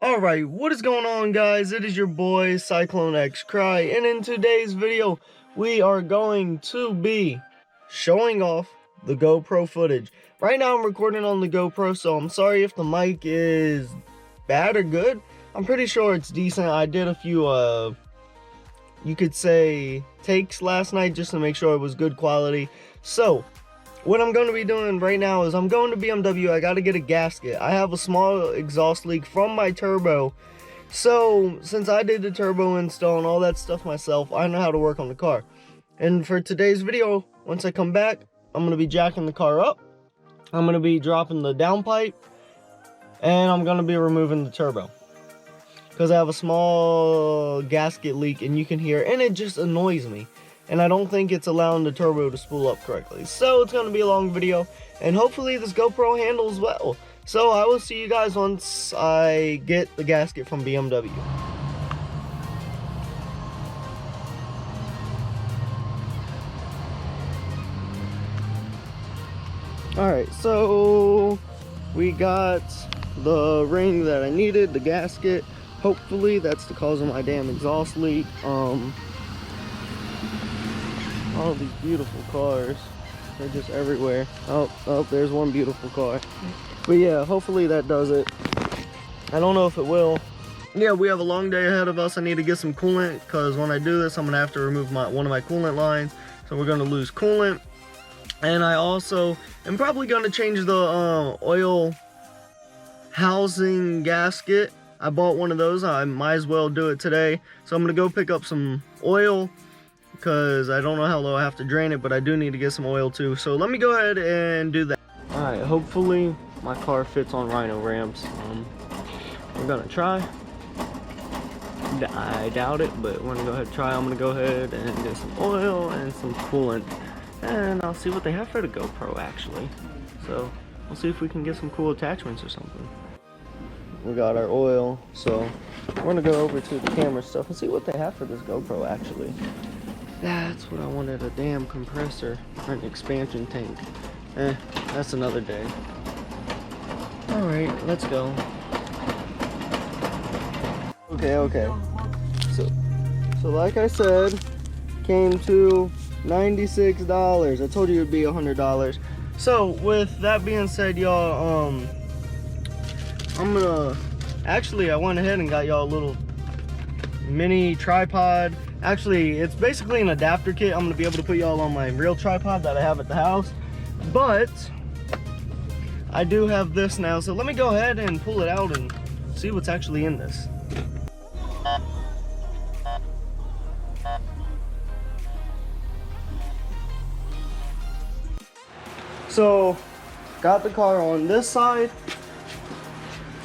Alright, what is going on, guys? It is your boy Cyclone X Cry, and in today's video we are going to be showing off the GoPro footage. Right now I'm recording on the GoPro, so I'm sorry if the mic is bad or good. I'm pretty sure it's decent. I did a few you could say takes last night just to make sure it was good quality. So what I'm going to be doing right now is I'm going to BMW. I got to get a gasket. I have a small exhaust leak from my turbo. So since I did the turbo install and all that stuff myself, I know how to work on the car. And for today's video, once I come back, I'm going to be jacking the car up. I'm going to be dropping the downpipe. And I'm going to be removing the turbo. Because I have a small gasket leak and you can hear, and it just annoys me. And I don't think it's allowing the turbo to spool up correctly. So it's going to be a long video, and hopefully this GoPro handles well. So I will see you guys once I get the gasket from BMW. Alright, so we got the ring that I needed, the gasket. Hopefully that's the cause of my damn exhaust leak. All these beautiful cars, they're just everywhere. Oh, there's one beautiful car. But yeah, hopefully that does it. I don't know if it will. Yeah, we have a long day ahead of us. I need to get some coolant, because when I do this, I'm gonna have to remove one of my coolant lines. So we're gonna lose coolant. And I also am probably gonna change the oil housing gasket. I bought one of those. I might as well do it today. So I'm gonna go pick up some oil, because I don't know how low I have to drain it, but I do need to get some oil too. So let me go ahead and do that. Alright, hopefully my car fits on Rhino ramps. We're gonna try. I doubt it, but we're gonna go ahead and try. I'm gonna go ahead and get some oil and some coolant, and I'll see what they have for the GoPro actually. So we'll see if we can get some cool attachments or something. We got our oil, so we're gonna go over to the camera stuff and see what they have for this GoPro actually. That's what I wanted, a damn compressor or an expansion tank. That's another day. Alright, let's go. Okay. So like I said, came to $96. I told you it would be $100. So with that being said, y'all, I'm gonna, actually I went ahead and got y'all a little mini tripod. Actually, it's basically an adapter kit. I'm gonna be able to put y'all on my real tripod that I have at the house, but I do have this now. So let me go ahead and pull it out and see what's actually in this. So got the car on this side.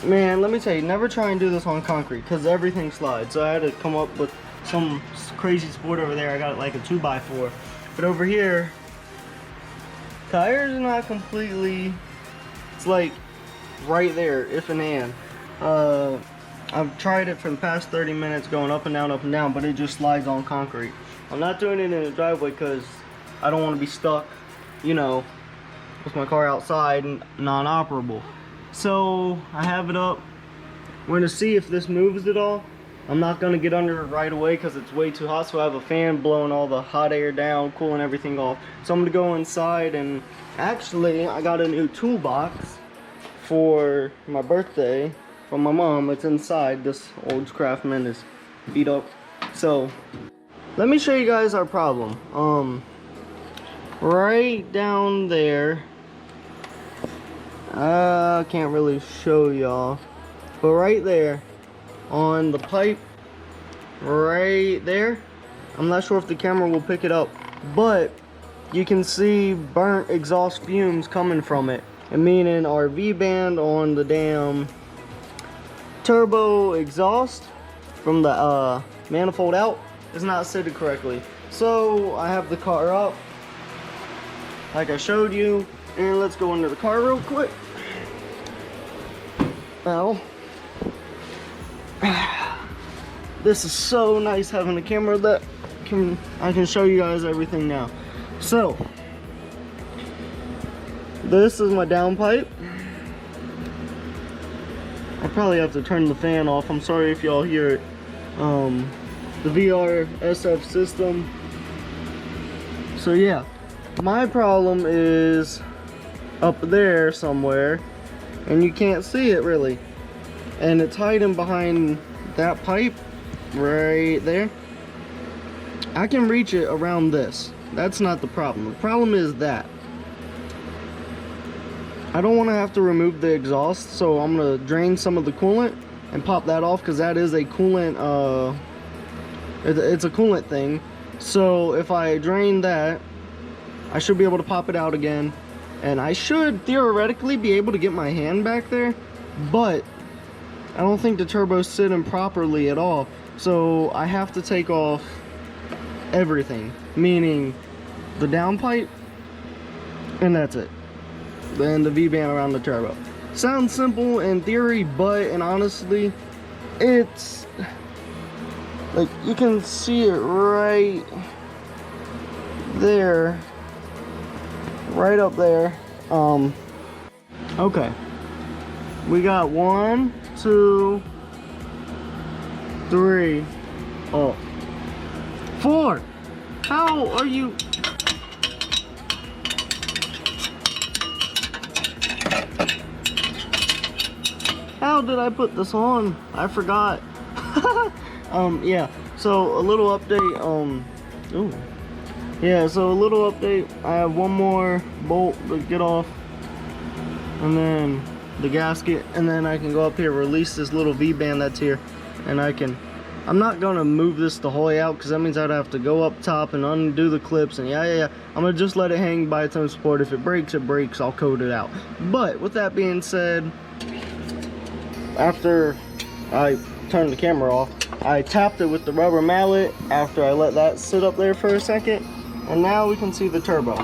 Man, let me tell you, never try and do this on concrete because everything slides. So I had to come up with some crazy sport over there. I got like a 2x4, but over here tires are not completely, it's like right there, if and and. I've tried it for the past 30 minutes going up and down, but it just slides on concrete. I'm not doing it in the driveway because I don't want to be stuck, you know, with my car outside and non-operable. So I have it up. We're gonna see if this moves at all. I'm not gonna get under it right away because it's way too hot, so I have a fan blowing all the hot air down, cooling everything off. So I'm gonna go inside, and actually I got a new toolbox for my birthday from my mom. It's inside. This old Craftsman is beat up. So let me show you guys our problem. Right down there, I can't really show y'all, but right there on the pipe, right there, I'm not sure if the camera will pick it up, but you can see burnt exhaust fumes coming from it, and meaning our V-band on the damn turbo exhaust from the manifold out is not fitted correctly. So I have the car up like I showed you, and let's go into the car real quick. Now, this is so nice having a camera that I can show you guys everything now. So this is my downpipe. I probably have to turn the fan off. I'm sorry if y'all hear it. The VR SF system. So yeah, my problem is up there somewhere, and you can't see it really. And it's hiding behind that pipe right there. I can reach it around this. That's not the problem. The problem is that I don't want to have to remove the exhaust, so I'm going to drain some of the coolant and pop that off, because that is a coolant, it's a coolant thing. So if I drain that, I should be able to pop it out again, and I should theoretically be able to get my hand back there, but I don't think the turbo's sitting properly at all. So I have to take off everything, meaning the downpipe, and that's it. Then the V-band around the turbo. Sounds simple in theory, but and honestly, it's like you can see it right there, right up there. Okay, we got 1, 2, 3, 4. How are you? How did I put this on? I forgot. Yeah, so a little update, so a little update. I have one more bolt to get off, and then the gasket, and then I can go up here, release this little V-band that's here, and I'm not gonna move this the whole way out, because that means I'd have to go up top and undo the clips, and yeah. I'm gonna just let it hang by its own support. If it breaks, it breaks. I'll code it out. But with that being said, after I turned the camera off, I tapped it with the rubber mallet after I let that sit up there for a second, and now we can see the turbo.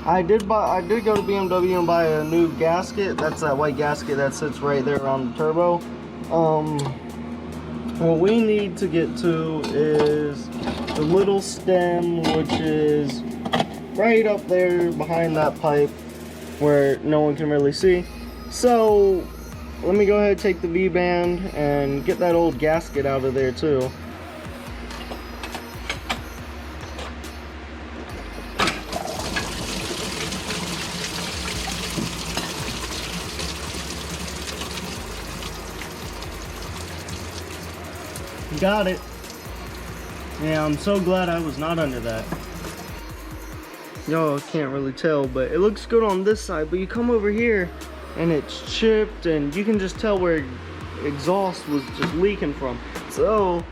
I did go to BMW and buy a new gasket. That's that white gasket that sits right there around the turbo. What we need to get to is the little stem, which is right up there behind that pipe where no one can really see. So let me go ahead and take the V-band and get that old gasket out of there too. Got it. Yeah, I'm so glad I was not under that. Y'all can't really tell, but it looks good on this side, but you come over here and it's chipped, and you can just tell where exhaust was just leaking from. So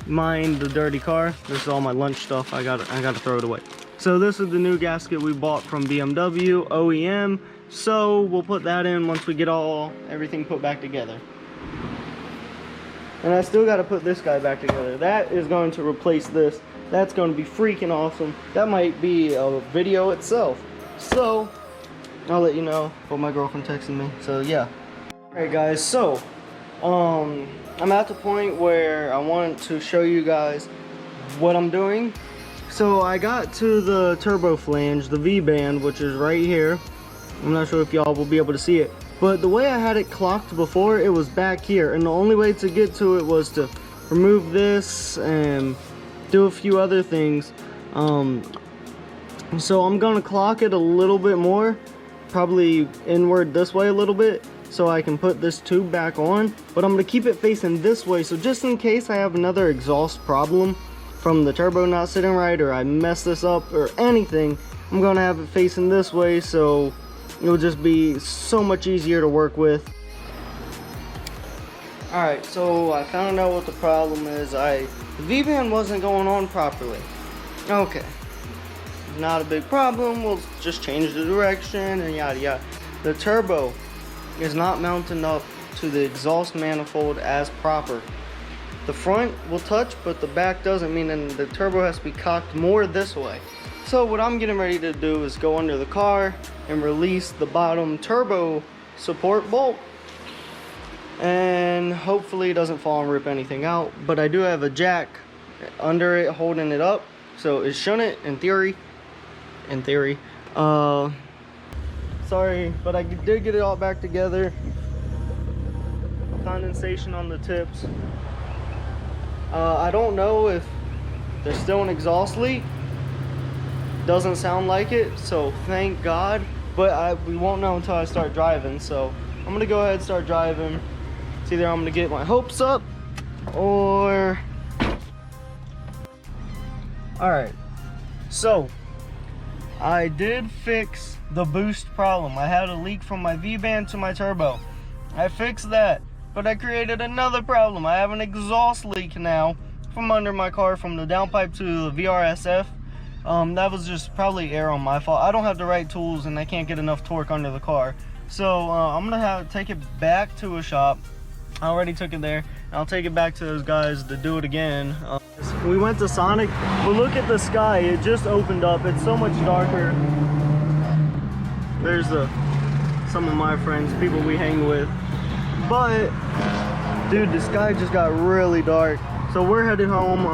mind the dirty car. This is all my lunch stuff. I gotta throw it away. So this is the new gasket we bought from BMW OEM. So we'll put that in once we get everything put back together. And I still got to put this guy back together. That is going to replace this. That's going to be freaking awesome. That might be a video itself. So I'll let you know. But my girlfriend texted me. So yeah. Alright guys, so I'm at the point where I want to show you guys what I'm doing. So I got to the turbo flange, the V-band, which is right here. I'm not sure if y'all will be able to see it. But the way I had it clocked before, it was back here, and the only way to get to it was to remove this and do a few other things. So I'm gonna clock it a little bit more, probably inward this way a little bit, so I can put this tube back on. But I'm gonna keep it facing this way, so just in case I have another exhaust problem from the turbo not sitting right, or I mess this up or anything, I'm gonna have it facing this way, so it'll just be so much easier to work with. Alright, so I found out what the problem is. The V-band wasn't going on properly. Okay, not a big problem. We'll just change the direction and yada yada. The turbo is not mounting up to the exhaust manifold as proper. The front will touch, but the back doesn't, meaning the turbo has to be cocked more this way. So what I'm getting ready to do is go under the car and release the bottom turbo support bolt, and hopefully it doesn't fall and rip anything out. But I do have a jack under it holding it up, so it shouldn't, in theory. Sorry, but I did get it all back together. Kind condensation on the tips. I don't know if there's still an exhaust leak. Doesn't sound like it, so thank God. But we won't know until I start driving, so I'm gonna go ahead and start driving. It's either I'm gonna get my hopes up or... Alright, so I did fix the boost problem. I had a leak from my V-band to my turbo. I fixed that, but I created another problem. I have an exhaust leak now from under my car, from the downpipe to the VRSF. That was just probably air on my fault. I don't have the right tools and I can't get enough torque under the car. So I'm gonna take it back to a shop. I already took it there, and I'll take it back to those guys to do it again. We went to Sonic, but look at the sky. It just opened up. It's so much darker. There's some of my friends, people we hang with. But dude, the sky just got really dark, so we're headed home.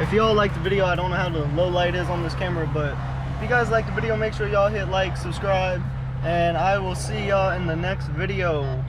If y'all like the video, I don't know how the low light is on this camera, but if you guys like the video, make sure y'all hit like, subscribe, and I will see y'all in the next video.